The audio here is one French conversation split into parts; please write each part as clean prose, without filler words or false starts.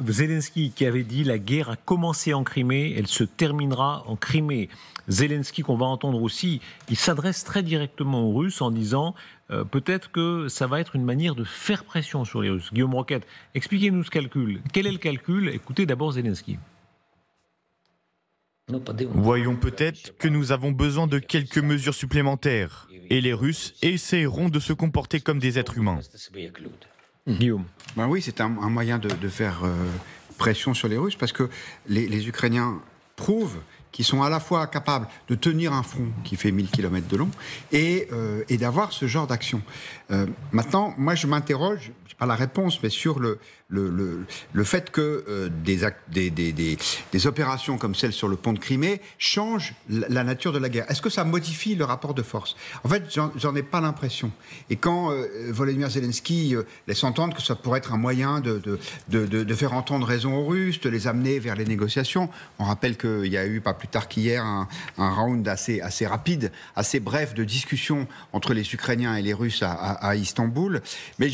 Zelensky qui avait dit la guerre a commencé en Crimée, elle se terminera en Crimée. Zelensky qu'on va entendre aussi, il s'adresse très directement aux Russes en disant peut-être que ça va être une manière de faire pression sur les Russes. Guillaume Roquette, expliquez-nous ce calcul. Quel est le calcul? Écoutez d'abord Zelensky. Voyons peut-être que nous avons besoin de quelques mesures supplémentaires et les Russes essaieront de se comporter comme des êtres humains. Guillaume. Ben oui, c'est un moyen de faire pression sur les Russes parce que les Ukrainiens prouvent qu'ils sont à la fois capables de tenir un front qui fait 1000 km de long et d'avoir ce genre d'action. Maintenant, moi je m'interroge, je n'ai pas la réponse, mais sur le fait que des opérations comme celle sur le pont de Crimée changent la nature de la guerre. Est-ce que ça modifie le rapport de force? En fait, j'en ai pas l'impression. Et quand Volodymyr Zelensky laisse entendre que ça pourrait être un moyen de faire entendre raison aux Russes, de les amener vers les négociations, on rappelle qu'il y a eu, pas plus tard qu'hier, un round assez rapide, assez bref de discussion entre les Ukrainiens et les Russes à Istanbul. Mais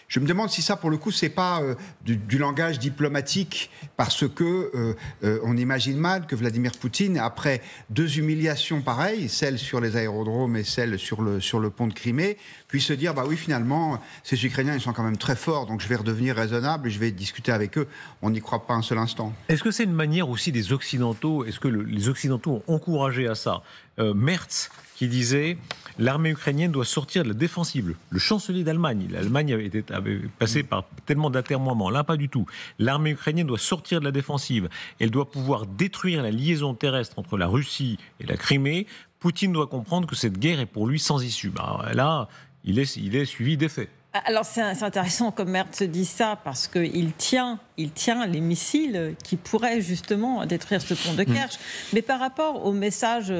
je me demande si ça, pour le coup, c'est pas du langage diplomatique, parce que on imagine mal que Vladimir Poutine, après deux humiliations pareilles, celle sur les aérodromes et celle sur le pont de Crimée, puisse se dire, bah oui, finalement, ces Ukrainiens, ils sont quand même très forts, donc je vais redevenir raisonnable et je vais discuter avec eux. On n'y croit pas un seul instant. Est-ce que c'est une manière aussi des Occidentaux, est-ce que les Occidentaux ont encouragé à ça? Merz qui disait l'armée ukrainienne doit sortir de la défensive. Le chancelier d'Allemagne, l'Allemagne avait passé par tellement d'atermoiements, là pas du tout. L'armée ukrainienne doit sortir de la défensive. Elle doit pouvoir détruire la liaison terrestre entre la Russie et la Crimée. Poutine doit comprendre que cette guerre est pour lui sans issue. Là, il est suivi des faits. Alors c'est intéressant comme Merz dit ça parce qu'il tient les missiles qui pourraient justement détruire ce pont de Kerch. Mais par rapport au message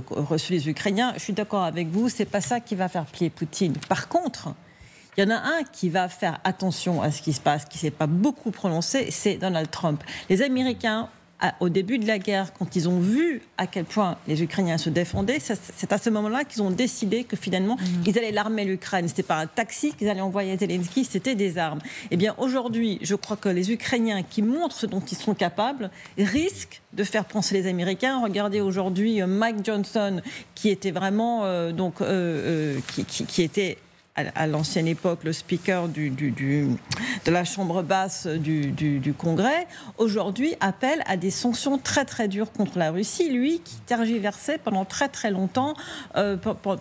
reçu des Ukrainiens, je suis d'accord avec vous, c'est pas ça qui va faire plier Poutine. Par contre, il y en a un qui va faire attention à ce qui se passe, qui ne s'est pas beaucoup prononcé, c'est Donald Trump. Les Américains, au début de la guerre, quand ils ont vu à quel point les Ukrainiens se défendaient, c'est à ce moment-là qu'ils ont décidé que finalement, ils allaient l'armer l'Ukraine. Ce n'était pas un taxi qu'ils allaient envoyer à Zelensky, c'était des armes. Eh bien, aujourd'hui, je crois que les Ukrainiens qui montrent ce dont ils sont capables risquent de faire penser les Américains. Regardez aujourd'hui Mike Johnson, qui était vraiment qui était à l'ancienne époque le speaker de la chambre basse du Congrès, aujourd'hui appelle à des sanctions très très dures contre la Russie. Lui qui tergiversait pendant très très longtemps,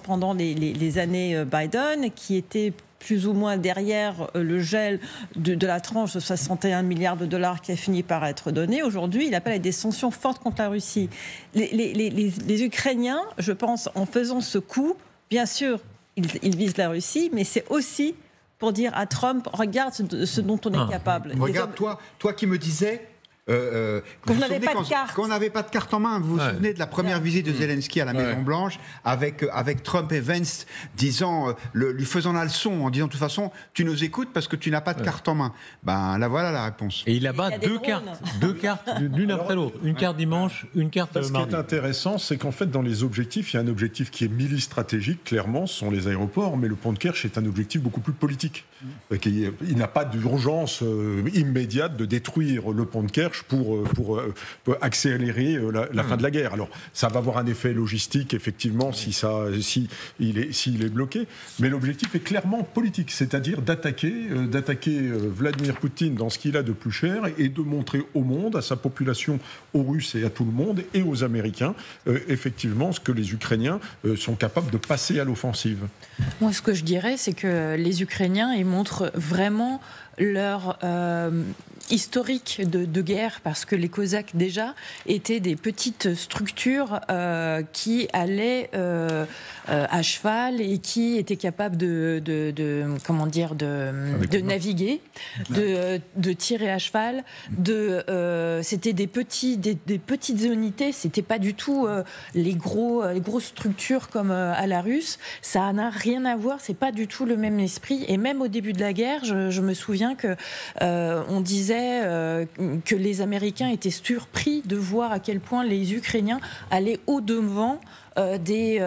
pendant les années Biden, qui était plus ou moins derrière le gel de la tranche de 61 milliards de dollars qui a fini par être donné. Aujourd'hui, il appelle à des sanctions fortes contre la Russie. Les Ukrainiens, je pense, en faisant ce coup, bien sûr, ils visent la Russie, mais c'est aussi pour dire à Trump, regarde ce dont on est capable. Regarde, toi qui me disais qu'on n'avait pas de carte en main. Vous vous souvenez de la première visite de Zelensky à la Maison-Blanche avec Trump et Vance lui faisant la leçon en disant de toute façon tu nous écoutes parce que tu n'as pas de carte en main. Ben là voilà la réponse. Et il abat deux cartes d'une après l'autre. Une carte dimanche, une carte mardi. Ce qui est intéressant, c'est qu'en fait dans les objectifs, il y a un objectif qui est mili-stratégique, clairement, ce sont les aéroports, mais le pont de Kerch est un objectif beaucoup plus politique. Il n'a pas d'urgence immédiate de détruire le pont de Kerch pour accélérer la fin de la guerre. Alors, ça va avoir un effet logistique, effectivement, s'il est bloqué, mais l'objectif est clairement politique, c'est-à-dire d'attaquer Vladimir Poutine dans ce qu'il a de plus cher et de montrer au monde, à sa population, aux Russes et à tout le monde, et aux Américains, effectivement, ce que les Ukrainiens sont capables de passer à l'offensive. Moi, ce que je dirais, c'est que les Ukrainiens, ils montrent vraiment leur historique de guerre, parce que les Cosaques déjà étaient des petites structures qui allaient à cheval et qui étaient capables de naviguer, de tirer à cheval. C'était des petites unités, c'était pas du tout les grosses structures comme à la russe. Ça n'a rien à voir, c'est pas du tout le même esprit. Et même au début de la guerre, je me souviens que on disait que les Américains étaient surpris de voir à quel point les Ukrainiens allaient au-devant des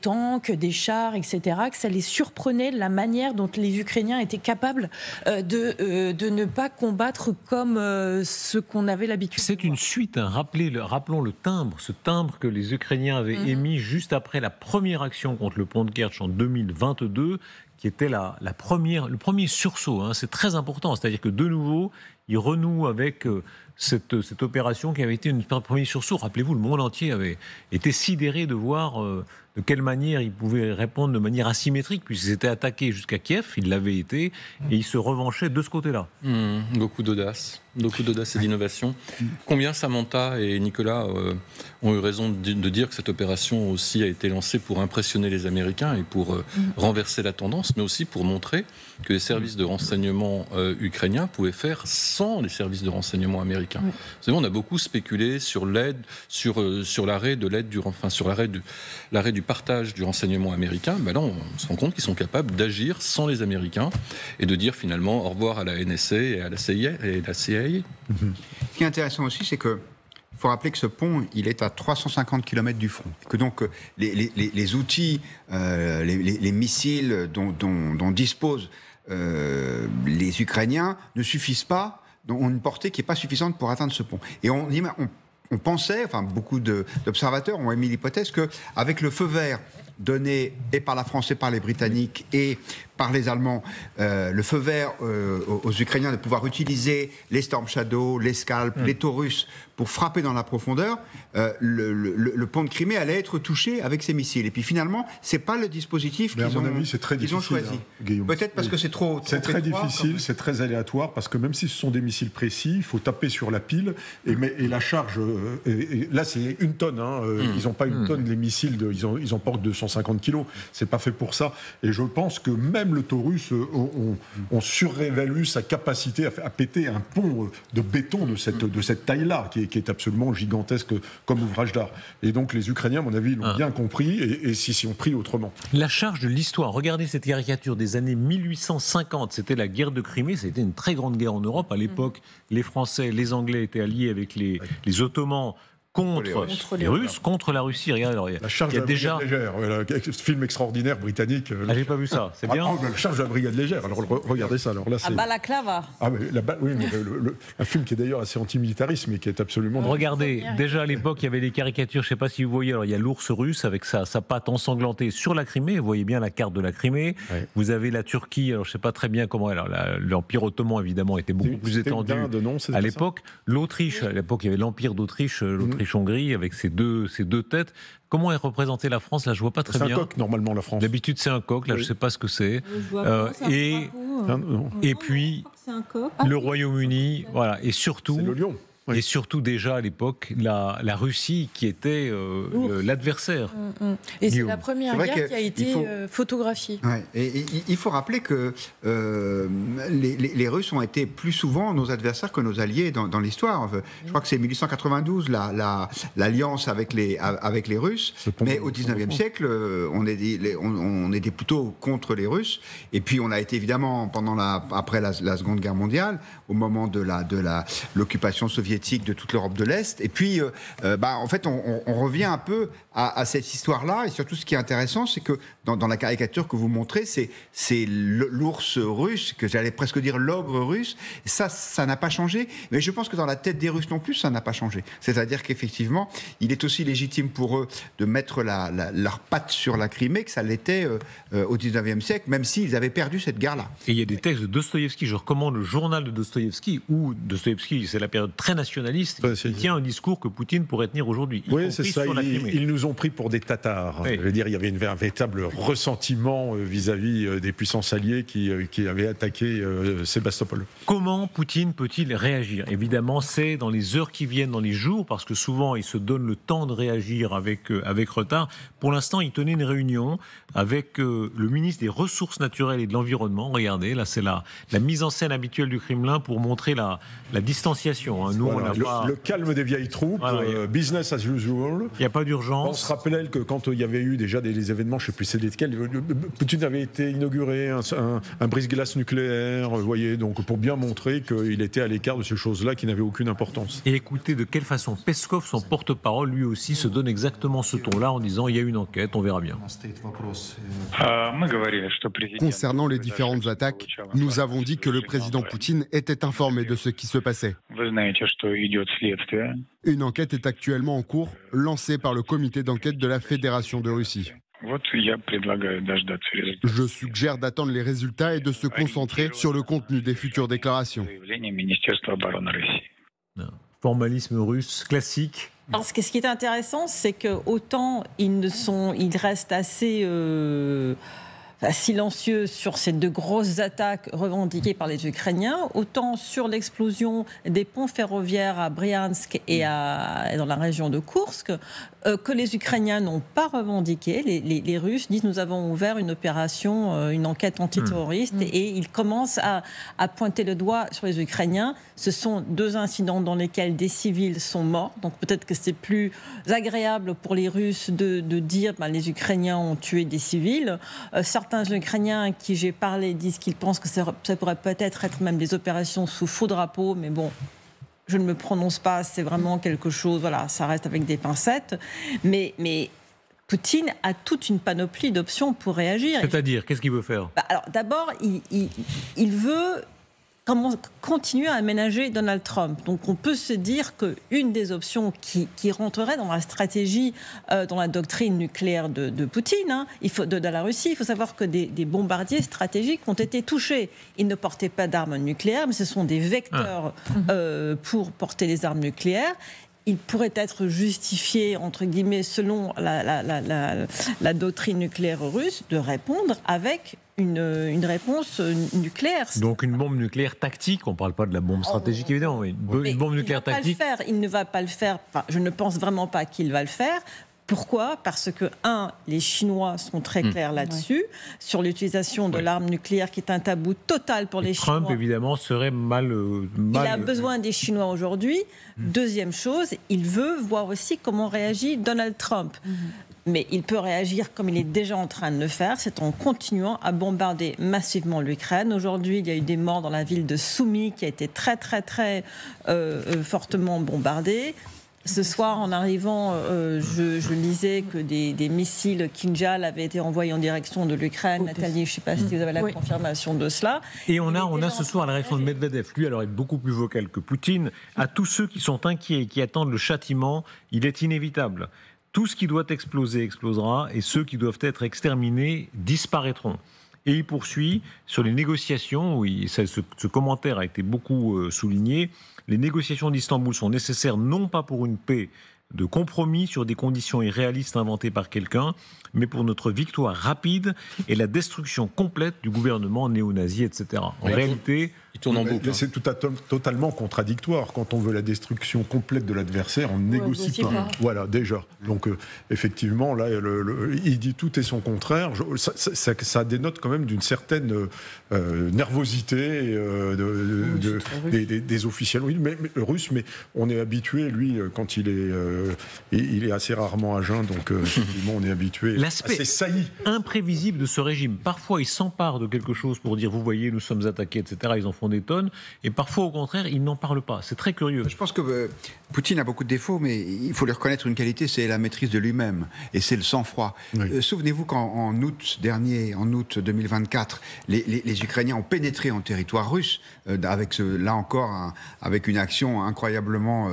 tanks, des chars, etc., que ça les surprenait la manière dont les Ukrainiens étaient capables de ne pas combattre comme ce qu'on avait l'habitude. C'est une suite, hein. Rappelons le timbre, ce timbre que les Ukrainiens avaient émis juste après la première action contre le pont de Kerch en 2022, qui était le premier sursaut. Hein. C'est très important, c'est-à-dire que de nouveau, ils renouent avec cette opération qui avait été un premier sursaut. Rappelez-vous, le monde entier avait été sidéré de voir de quelle manière ils pouvaient répondre de manière asymétrique, puisqu'ils étaient attaqués jusqu'à Kiev, ils l'avaient été, et ils se revanchaient de ce côté-là. Beaucoup d'audace et d'innovation. Combien Samantha et Nicolas ont eu raison de dire que cette opération aussi a été lancée pour impressionner les Américains et pour renverser la tendance, mais aussi pour montrer que les services de renseignement ukrainiens pouvaient faire sans les services de renseignement américains. Vous savez, on a beaucoup spéculé sur l'aide, sur l'arrêt de l'aide, sur l'arrêt du partage du renseignement américain. Ben là, on se rend compte qu'ils sont capables d'agir sans les Américains et de dire finalement au revoir à la NSA et à la CIA. Ce qui est intéressant aussi, c'est que il faut rappeler que ce pont, il est à 350 km du front. Et que donc les outils, les missiles dont disposent les Ukrainiens ne suffisent pas, ont une portée qui n'est pas suffisante pour atteindre ce pont. Et on pensait, enfin beaucoup d'observateurs ont émis l'hypothèse qu'avec le feu vert donné et par la France et par les Britanniques et par les Allemands, le feu vert aux Ukrainiens de pouvoir utiliser les Storm Shadow, les Scalp, les Taurus pour frapper dans la profondeur, le pont de Crimée allait être touché avec ces missiles. Et puis finalement, c'est pas le dispositif qu'ils ont choisi. Guillaume. Peut-être parce que c'est trop c'est très difficile, c'est très aléatoire, parce que même si ce sont des missiles précis, il faut taper sur la pile, et la charge, là c'est une tonne, ils n'ont pas une tonne, les missiles, ils en portent 250 kilos, c'est pas fait pour ça. Et je pense que même le Taurus, on surévalue sa capacité à péter un pont de béton de cette taille-là, qui est absolument gigantesque comme ouvrage d'art. Et donc les Ukrainiens, à mon avis, l'ont bien compris et s'y ont pris autrement. La charge de l'histoire. Regardez cette caricature des années 1850. C'était la guerre de Crimée. C'était une très grande guerre en Europe. À l'époque, les Français, les Anglais étaient alliés avec les Ottomans contre les Russes, contre la Russie. Regardez, alors, la charge de la brigade légère, ce film extrauraudinaire britannique. J'ai pas vu ça, c'est bien. La charge de la brigade légère, alors regardez ça. Alors là, c'est... Balaclava. Oui, mais un film qui est d'ailleurs assez antimilitariste, mais qui est absolument... Regardez, déjà à l'époque, il y avait des caricatures, je ne sais pas si vous voyez, alors il y a l'ours russe avec sa patte ensanglantée sur la Crimée, vous voyez bien la carte de la Crimée, vous avez la Turquie, alors je ne sais pas très bien comment, alors l'Empire ottoman évidemment était beaucoup plus étendu à l'époque, l'Autriche, à l'époque il y avait l'Empire d'Autriche, Hongrie avec ses deux têtes. Comment est représentée la France? Là, je vois pas très bien. C'est un coq, normalement, la France. D'habitude, c'est un coq. Là, je sais pas ce que c'est. Et puis, le Royaume-Uni, voilà. Et surtout... C'est le lion. Et surtout déjà à l'époque la Russie qui était l'adversaire. Et c'est la première guerre qui a été photographiée. Ouais. Et il faut rappeler que les Russes ont été plus souvent nos adversaires que nos alliés dans l'histoire. Je crois que c'est 1892 l'alliance avec les Russes, mais au 19e siècle on était plutôt contre les Russes. Et puis on a été évidemment après la Seconde Guerre mondiale, au moment de l'occupation soviétique de toute l'Europe de l'Est. Et puis, en fait, on revient un peu à cette histoire-là. Et surtout, ce qui est intéressant, c'est que dans la caricature que vous montrez, c'est l'ours russe, que j'allais presque dire l'ogre russe. Ça n'a pas changé. Mais je pense que dans la tête des Russes non plus, ça n'a pas changé. C'est-à-dire qu'effectivement, il est aussi légitime pour eux de mettre leur patte sur la Crimée que ça l'était au 19e siècle, même s'ils avaient perdu cette guerre-là. Et il y a des textes de Dostoïevski. Je recommande le journal de Dostoïevski, où Dostoïevski, c'est la période très nationaliste, il tient un discours que Poutine pourrait tenir aujourd'hui. Oui, c'est ça. Ils nous ont pris pour des Tatars. Oui. Je veux dire, il y avait un véritable ressentiment vis-à-vis des puissances alliées qui avaient attaqué Sébastopol. Comment Poutine peut-il réagir? Évidemment, c'est dans les heures qui viennent, dans les jours, parce que souvent, il se donne le temps de réagir avec retard. Pour l'instant, il tenait une réunion avec le ministre des Ressources naturelles et de l'Environnement. Regardez, là, c'est la mise en scène habituelle du Kremlin pour montrer la distanciation. Nous, Voilà, le calme des vieilles troupes, business as usual. Il n'y a pas d'urgence. On se rappelait que quand il y avait eu déjà des événements, je ne sais plus c'est lesquels, Poutine avait été inauguré un brise-glace nucléaire, vous voyez, donc pour bien montrer qu'il était à l'écart de ces choses-là qui n'avaient aucune importance. Et écoutez de quelle façon Peskov, son porte-parole, lui aussi se donne exactement ce ton-là en disant il y a une enquête, on verra bien. Concernant les différentes attaques, nous avons dit que le président Poutine était informé de ce qui se passait. Une enquête est actuellement en cours, lancée par le comité d'enquête de la Fédération de Russie. Je suggère d'attendre les résultats et de se concentrer sur le contenu des futures déclarations. Formalisme russe classique. Alors, ce qui est intéressant, c'est que autant ils restent assez silencieux sur ces deux grosses attaques revendiquées par les Ukrainiens, autant sur l'explosion des ponts ferroviaires à Briansk et dans la région de Koursk, que les Ukrainiens n'ont pas revendiqué. Les Russes disent nous avons ouvert une opération, une enquête antiterroriste, et ils commencent à pointer le doigt sur les Ukrainiens. Ce sont deux incidents dans lesquels des civils sont morts, donc peut-être que c'est plus agréable pour les Russes de dire les Ukrainiens ont tué des civils. Certains Ukrainiens à qui j'ai parlé disent qu'ils pensent que ça pourrait peut-être être même des opérations sous faux drapeau, mais bon, je ne me prononce pas, c'est vraiment quelque chose, voilà, ça reste avec des pincettes. Mais Poutine a toute une panoplie d'options pour réagir. C'est-à-dire, qu'est-ce qu'il veut faire ? Alors d'abord, il veut continuer à aménager Donald Trump. Donc on peut se dire qu'une des options qui rentrerait dans la stratégie, dans la doctrine nucléaire de Poutine, de la Russie, il faut savoir que des bombardiers stratégiques ont été touchés. Ils ne portaient pas d'armes nucléaires, mais ce sont des vecteurs pour porter des armes nucléaires. Il pourrait être justifié, entre guillemets, selon la doctrine nucléaire russe, de répondre avec une réponse nucléaire. Donc une bombe nucléaire tactique, on ne parle pas de la bombe stratégique évidemment, mais une bombe nucléaire tactique. Il ne va pas le faire, je ne pense vraiment pas qu'il va le faire. Pourquoi ? Parce que, les Chinois sont très clairs là-dessus, sur l'utilisation de l'arme nucléaire, qui est un tabou total pour les Chinois. Trump, évidemment, serait mal... Il a besoin des Chinois aujourd'hui. Deuxième chose, il veut voir aussi comment réagit Donald Trump. Mais il peut réagir comme il est déjà en train de le faire, c'est en continuant à bombarder massivement l'Ukraine. Aujourd'hui, il y a eu des morts dans la ville de Soumy, qui a été très, très, très fortement bombardée. Ce soir, en arrivant, je lisais que des missiles Kinjal avaient été envoyés en direction de l'Ukraine. Nathalie, je ne sais pas si vous avez la confirmation de cela. Et on a ce soir la réaction de Medvedev. Lui, alors, est beaucoup plus vocal que Poutine. À tous ceux qui sont inquiets et qui attendent le châtiment, il est inévitable. Tout ce qui doit exploser explosera, et ceux qui doivent être exterminés disparaîtront. Et il poursuit sur les négociations, où ce commentaire a été beaucoup souligné. Les négociations d'Istanbul sont nécessaires non pas pour une paix de compromis sur des conditions irréalistes inventées par quelqu'un, mais pour notre victoire rapide et la destruction complète du gouvernement néo-nazi, etc. En réalité... Il tourne en boucle. C'est totalement contradictoire. Quand on veut la destruction complète de l'adversaire, on ne négocie pas. Voilà, déjà. Donc, effectivement, là, il dit tout et son contraire. Ça dénote quand même d'une certaine nervosité des officiels russes. Mais on est habitué, lui, quand il est assez rarement à jeun, donc effectivement, on est habitué à ces saillies. Imprévisible de ce régime. Parfois, il s'empare de quelque chose pour dire, vous voyez, nous sommes attaqués, etc. Ils en font des tonnes, et parfois au contraire ils n'en parlent pas. C'est très curieux. Je pense que Poutine a beaucoup de défauts, mais il faut lui reconnaître une qualité, c'est la maîtrise de lui-même, et c'est le sang-froid. Souvenez-vous qu'en août dernier, en août 2024, les Ukrainiens ont pénétré en territoire russe, avec avec une action incroyablement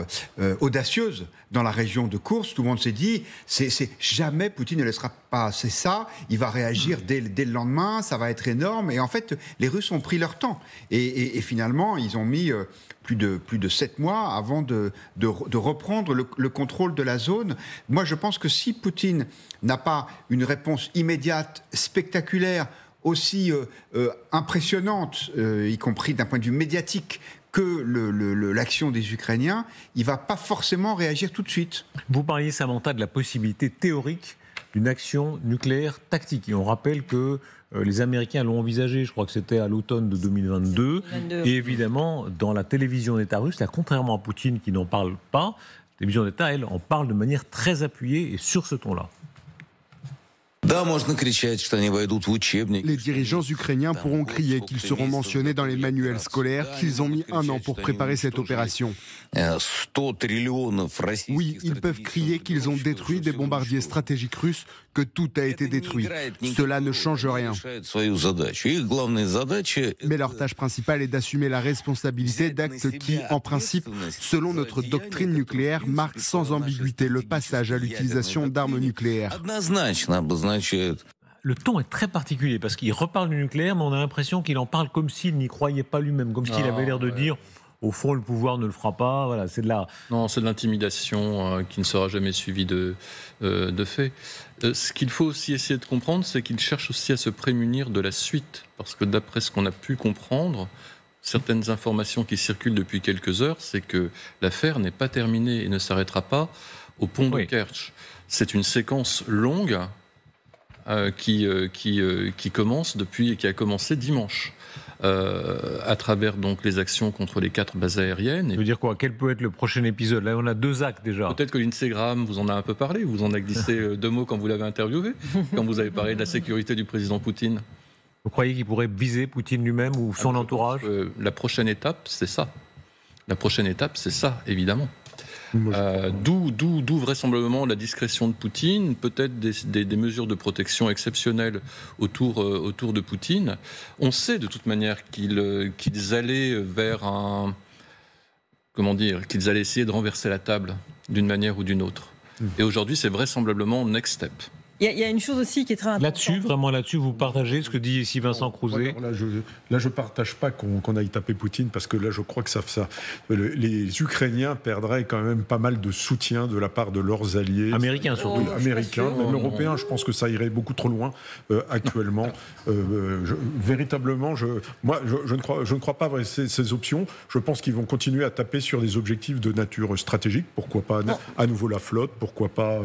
audacieuse dans la région de Koursk. Tout le monde s'est dit, jamais Poutine ne laissera passer ça, il va réagir dès le lendemain, ça va être énorme. Et en fait, les Russes ont pris leur temps. Et finalement, ils ont mis plus de 7 mois avant de reprendre le contrôle de la zone. Moi, je pense que si Poutine n'a pas une réponse immédiate, spectaculaire, aussi impressionnante, y compris d'un point de vue médiatique, que l'action des Ukrainiens, il ne va pas forcément réagir tout de suite. Vous parliez, Samantha, de la possibilité théorique d'une action nucléaire tactique. Et on rappelle que les Américains l'ont envisagé, je crois que c'était à l'automne de 2022. Et évidemment, dans la télévision d'État russe, là, contrairement à Poutine qui n'en parle pas, la télévision d'État, elle, en parle de manière très appuyée et sur ce ton-là. Les dirigeants ukrainiens pourront crier qu'ils seront mentionnés dans les manuels scolaires, qu'ils ont mis 1 an pour préparer cette opération. Oui, ils peuvent crier qu'ils ont détruit des bombardiers stratégiques russes, que tout a été détruit. Cela ne change rien. Mais leur tâche principale est d'assumer la responsabilité d'actes qui, en principe, selon notre doctrine nucléaire, marquent sans ambiguïté le passage à l'utilisation d'armes nucléaires. Le ton est très particulier parce qu'il reparle du nucléaire, mais on a l'impression qu'il en parle comme s'il n'y croyait pas lui-même, comme s'il avait l'air de dire au fond le pouvoir ne le fera pas. Voilà, c'est de la... Non, c'est de l'intimidation qui ne sera jamais suivie de fait. Ce qu'il faut aussi essayer de comprendre, c'est qu'il cherche aussi à se prémunir de la suite, parce que d'après ce qu'on a pu comprendre, certaines informations qui circulent depuis quelques heures, c'est que l'affaire n'est pas terminée et ne s'arrêtera pas au pont de Kerch. C'est une séquence longue qui commence depuis et qui a commencé dimanche. À travers donc les actions contre les 4 bases aériennes. Ça veut dire quoi? Quel peut être le prochain épisode? Là, on a 2 actes déjà. Peut-être que Lindsey Graham vous en a un peu parlé, vous en a glissé 2 mots quand vous l'avez interviewé, quand vous avez parlé de la sécurité du président Poutine. Vous croyez qu'il pourrait viser Poutine lui-même ou son entourage? La prochaine étape, c'est ça. La prochaine étape, c'est ça, évidemment. D'où vraisemblablement la discrétion de Poutine, peut-être des mesures de protection exceptionnelles autour de Poutine. On sait de toute manière qu'ils allaient vers un... Comment dire? Qu'ils allaient essayer de renverser la table d'une manière ou d'une autre. Et aujourd'hui, c'est vraisemblablement next step. Il y a une chose aussi qui est très importante. Là-dessus, vous partagez ce que dit ici Vincent Crouzet? Là, je ne partage pas qu'on aille taper Poutine, parce que là, je crois que les Ukrainiens perdraient quand même pas mal de soutien de la part de leurs alliés. Américains surtout. Américains, même européens. Je pense que ça irait beaucoup trop loin actuellement. Véritablement, je ne crois pas à ces options. Je pense qu'ils vont continuer à taper sur des objectifs de nature stratégique. Pourquoi pas à nouveau la flotte? Pourquoi pas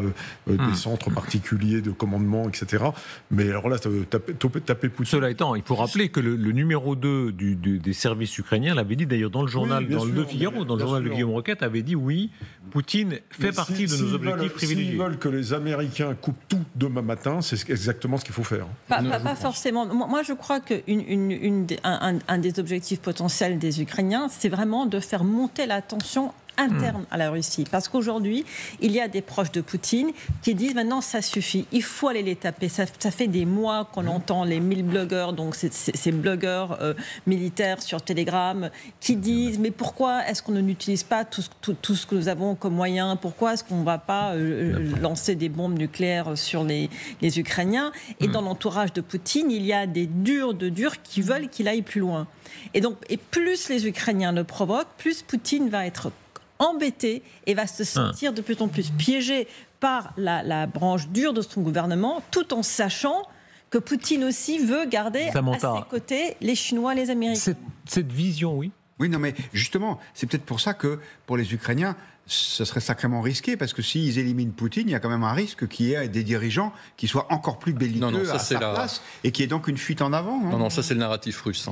des centres particuliers de commandement, etc. Mais alors là, taper Poutine... Cela étant, il faut rappeler que le numéro 2 des services ukrainiens l'avait dit d'ailleurs dans le journal, dans le De Figaro, dans le journal de Guillaume Roquette, avait dit oui, Poutine fait partie de nos objectifs privilégiés. S'ils veulent que les Américains coupent tout demain matin, c'est exactement ce qu'il faut faire. Pas forcément. Moi, je crois qu'un des objectifs potentiels des Ukrainiens, c'est vraiment de faire monter la tension interne à la Russie. Parce qu'aujourd'hui, il y a des proches de Poutine qui disent maintenant ça suffit, il faut aller les taper. Ça fait des mois qu'on entend les 1000 blogueurs, donc ces blogueurs militaires sur Telegram, qui disent mais pourquoi est-ce qu'on n'utilise pas tout ce que nous avons comme moyen? Pourquoi est-ce qu'on ne va pas lancer des bombes nucléaires sur les Ukrainiens? Et dans l'entourage de Poutine, il y a des durs qui veulent qu'il aille plus loin. Et plus les Ukrainiens le provoquent, plus Poutine va être embêté et va se sentir de plus en plus piégé par la branche dure de son gouvernement, tout en sachant que Poutine aussi veut garder à ses côtés les Chinois, les Américains. Cette vision, oui. Oui, non, mais justement, c'est peut-être pour ça que pour les Ukrainiens, ce serait sacrément risqué, parce que s'ils éliminent Poutine, il y a quand même un risque qu'il y ait des dirigeants qui soient encore plus belliqueux à sa place, et qu'il y ait donc une fuite en avant. Non, ça c'est le narratif russe.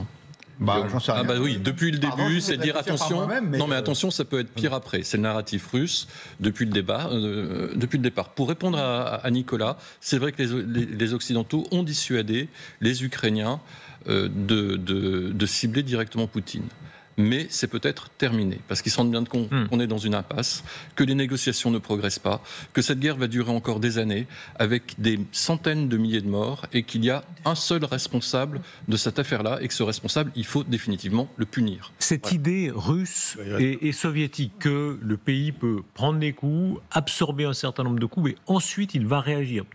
J'en sais rien. Oui, depuis le début, c'est dire attention. Non, mais attention, ça peut être pire après. C'est le narratif russe depuis le départ. Pour répondre à Nicolas, c'est vrai que les Occidentaux ont dissuadé les Ukrainiens de cibler directement Poutine. Mais c'est peut-être terminé, parce qu'ils se rendent bien compte qu'on est dans une impasse, que les négociations ne progressent pas, que cette guerre va durer encore des années, avec des centaines de milliers de morts, et qu'il y a un seul responsable de cette affaire-là, et que ce responsable, il faut définitivement le punir. Cette idée russe et soviétique que le pays peut prendre des coups, absorber un certain nombre de coups, et ensuite il va réagir.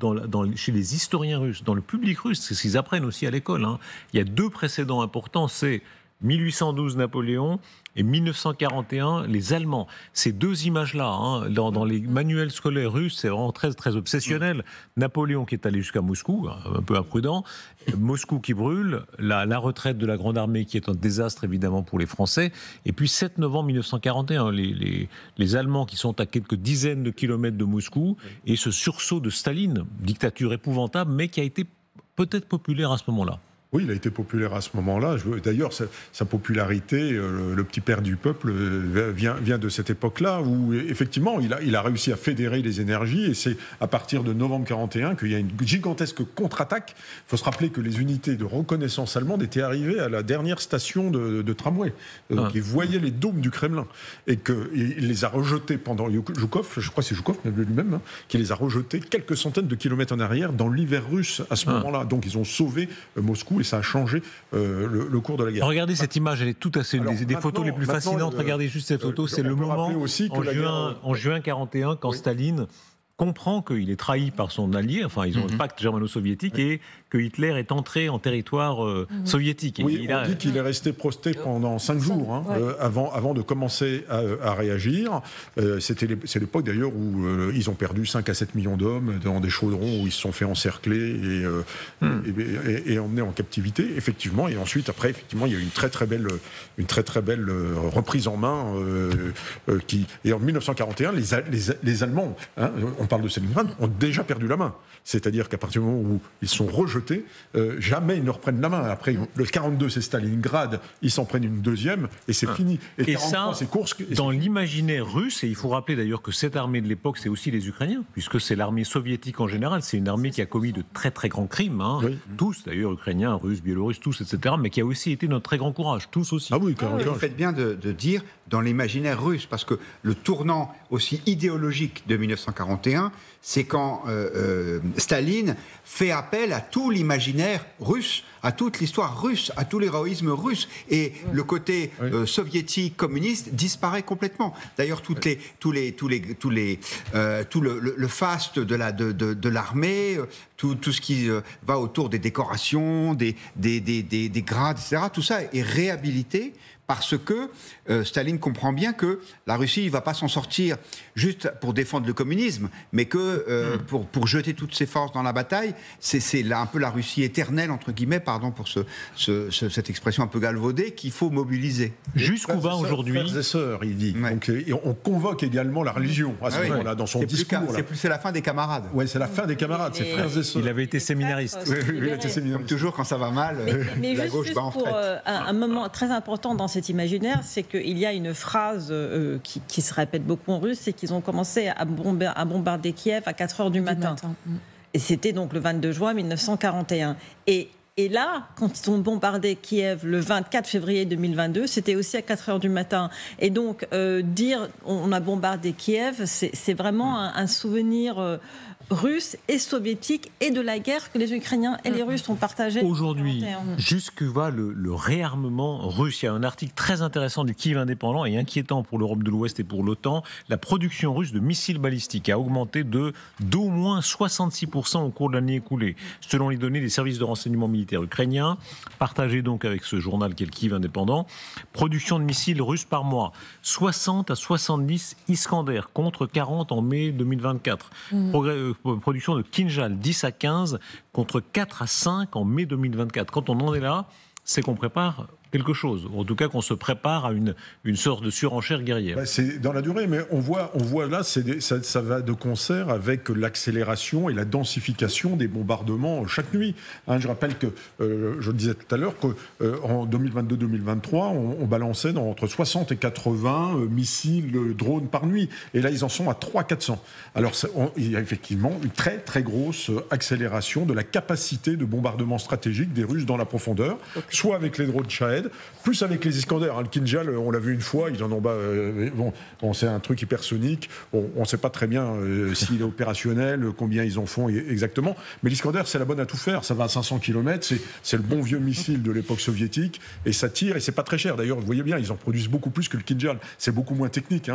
Chez les historiens russes, dans le public russe, c'est ce qu'ils apprennent aussi à l'école, il y a 2 précédents importants, c'est 1812 Napoléon et 1941 les Allemands. Ces deux images-là, dans les manuels scolaires russes, c'est vraiment très, très obsessionnel. Napoléon qui est allé jusqu'à Moscou, un peu imprudent, Moscou qui brûle, la retraite de la Grande Armée qui est un désastre évidemment pour les Français, et puis 7 novembre 1941, les Allemands qui sont à quelques dizaines de kilomètres de Moscou, et ce sursaut de Staline, dictature épouvantable, mais qui a été peut-être populaire à ce moment-là. Oui, il a été populaire à ce moment-là. D'ailleurs, sa popularité, le petit père du peuple, vient de cette époque-là où, effectivement, il a réussi à fédérer les énergies. Et c'est à partir de novembre 1941 qu'il y a une gigantesque contre-attaque. Il faut se rappeler que les unités de reconnaissance allemandes étaient arrivées à la dernière station de tramway, qui voyaient les dômes du Kremlin. Et qu'il les a rejetés pendant Zhukov, je crois que c'est Zhukov lui-même, qui les a rejetés quelques centaines de kilomètres en arrière dans l'hiver russe à ce moment-là. Donc ils ont sauvé Moscou. Et ça a changé le cours de la guerre. Regardez cette image, elle est tout assez... des photos les plus fascinantes. Regardez juste cette photo, c'est le moment aussi en juin 1941, quand Staline comprend qu'il est trahi par son allié, enfin ils ont le pacte germano-soviétique, et que Hitler est entré en territoire soviétique. Et on dit qu'il est resté prosté pendant 5 jours avant de commencer à réagir. C'est l'époque d'ailleurs où ils ont perdu 5 à 7 millions d'hommes dans des chaudrons où ils se sont fait encercler et emmenés en captivité, effectivement. Et ensuite, après, effectivement, il y a eu une très très belle reprise en main et en 1941, les Allemands, on parle de Stalingrad, ont déjà perdu la main. C'est-à-dire qu'à partir du moment où ils sont rejetés, jamais ils ne reprennent la main. Après, le 42, c'est Stalingrad, ils s'en prennent une deuxième, et c'est fini. Et 43, c'est Koursk. Dans l'imaginaire russe, et il faut rappeler d'ailleurs que cette armée de l'époque, c'est aussi les Ukrainiens, puisque c'est l'armée soviétique en général, c'est une armée qui a commis de très très grands crimes, tous d'ailleurs, Ukrainiens, Russes, Biélorusses, tous, etc., mais qui a aussi été notre très grand courage, tous aussi. Vous faites bien de dire dans l'imaginaire russe, parce que le tournant aussi idéologique de 1941, c'est quand Staline fait appel à tout l'imaginaire russe, à toute l'histoire russe, à tout l'héroïsme russe, et le côté soviétique communiste disparaît complètement. D'ailleurs, tout le faste de l'armée, tout ce qui va autour des décorations, des grades, etc., tout ça est réhabilité. Parce que Staline comprend bien que la Russie ne va pas s'en sortir juste pour défendre le communisme, mais que pour jeter toutes ses forces dans la bataille, c'est là un peu la Russie éternelle, entre guillemets, pardon pour cette expression un peu galvaudée, qu'il faut mobiliser. Jusqu'où va aujourd'hui... Frères et sœurs, il dit. Ouais. Donc, et on convoque également la religion à ce moment-là, dans son discours. C'est la fin des camarades. Oui, c'est la fin des camarades, c'est frères et sœurs. Il avait été séminariste. Il a été séminariste. Comme toujours, quand ça va mal, la gauche va en retraite. Un moment très important dans cet imaginaire, c'est qu'il y a une phrase qui se répète beaucoup en russe, c'est qu'ils ont commencé à bombarder Kiev à 4h du matin. Et c'était donc le 22 juin 1941. Et là, quand ils ont bombardé Kiev le 24 février 2022, c'était aussi à 4h du matin. Et donc, dire on a bombardé Kiev, c'est vraiment un souvenir russe et soviétique et de la guerre que les Ukrainiens et les Russes ont partagée. Aujourd'hui, jusque va le réarmement russe. Il y a un article très intéressant du Kiev indépendant et inquiétant pour l'Europe de l'Ouest et pour l'OTAN. La production russe de missiles balistiques a augmenté d'au moins 66% au cours de l'année écoulée, selon les données des services de renseignement militaire ukrainiens, partagées donc avec ce journal qui est le Kiev indépendant. Production de missiles russes par mois, 60 à 70 Iskander contre 40 en mai 2024. Production de Kinjal 10 à 15 contre 4 à 5 en mai 2024. Quand on en est là, c'est qu'on prépare quelque chose, ou en tout cas qu'on se prépare à une sorte de surenchère guerrière. C'est dans la durée, mais on voit là, ça va de concert avec l'accélération et la densification des bombardements chaque nuit. Je rappelle que, je le disais tout à l'heure, qu'en 2022-2023, on balançait entre 60 et 80 missiles, drones par nuit. Et là, ils en sont à 300-400. Alors, il y a effectivement une très, très grosse accélération de la capacité de bombardement stratégique des Russes dans la profondeur, soit avec les drones Shahed, plus avec les Iskander. Le Kinjal, on l'a vu une fois, ils en ont c'est un truc hypersonique. On ne sait pas très bien s'il est opérationnel, combien ils en font exactement. Mais l'Iskander, c'est la bonne à tout faire. Ça va à 500 km. C'est le bon vieux missile de l'époque soviétique. Et ça tire et c'est pas très cher. D'ailleurs, vous voyez bien, ils en produisent beaucoup plus que le Kinjal. C'est beaucoup moins technique.